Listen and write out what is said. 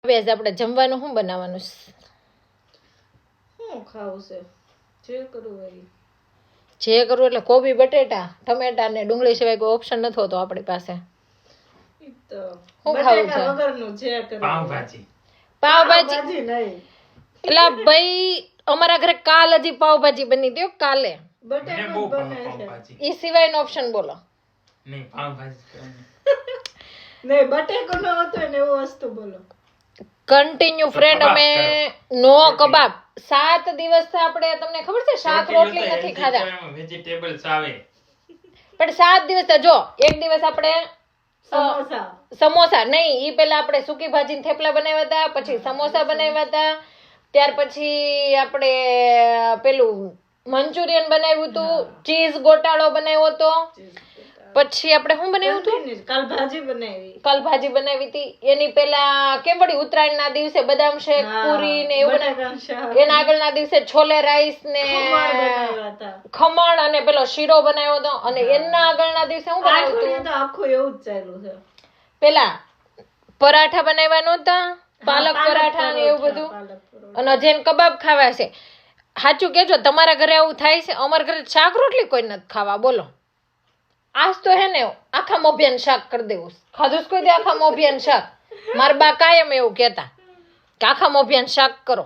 હવે આજે આપણે જમવાનું શું બનાવવાનું છે? શું ખાવું છે? જે કરવું હોય જે કરવું એટલે કોબી બટેટા ટમેટા ને ડુંગળી સિવાય કોઈ ઓપ્શન નથી હોતો આપણી પાસે. ઈ તો શું ખાવું છે? બટાકા વગરનું જે કરવું હોય. પાવભાજી. પાવભાજી નહીં, એટલે ભાઈ અમારા ઘરે કાલ હજી પાવભાજી બની હતી હો, કાલે. મને બટાકા બહુ જ ભાવે બને છે. પાવભાજી. એ સિવાયનો ઓપ્શન બોલો. નહીં, પાવભાજી કરવાની. નહીં, બટાકો ન હતો ને એવું વસ્તુ બોલો. કન્ટિન્યુ ફ્રેન્ડ કબાબ અમે નો કબાબ 7 દિવસ આપણે તમને ખબર છે શાક રોટલી નથી ખાધા, વેજીટેબલ્સ આવે. પણ 7 દિવસ જો એક દિવસ આપણે સમોસા સમોસા નહીં, ઈ પેલા આપણે સૂકી ભાજીના થેપલા બનાવ્યા હતા, પછી સમોસા બનાવ્યા હતા, ત્યાર પછી આપણે પેલું મંચુરિયન બનાવ્યું હતું, ચીઝ ગોટાળો બનાવ્યો હતો, પછી આપણે શું બનાવ્યું હતું? કાલ ભાજી બનાવી. કાલ ભાજી બનાવી હતી. એની પેલા કેમ વળી ઉત્તરાયણના દિવસે બદામ શેક પૂરી ને એવું બટાકાનું શાક. એના આગળના દિવસે છોલે રાઈસ ને ખમણ બનાવ્યા હતા. ખમણ અને પેલો શીરો બનાવ્યો હતો, અને એના આગળના દિવસે શું બનાવ્યું આઠમણે હતું? તો આખું એવું જ ચાલ્યું છે. પેલા પરાઠા બનાવ્યા નહોતા, પાલક પરાઠા ને એવું બધું, પાલક પરોઠા. અને જેન કબાબ ખાવા છે. સાચું કેજો, તમારા ઘરે આવું થાય છે? અમારા ઘરે શાક રોટલી કોઈ નથી ખાવા, બોલો. આજ તો હે ને આખા મોભિયાન શાક કરી દેવું. ખાધું કોઈ દે આખા મોભિયાન શાક? મારા બા કાયમ એવું કહેતા કે આખા મોભિયાન શાક કરો.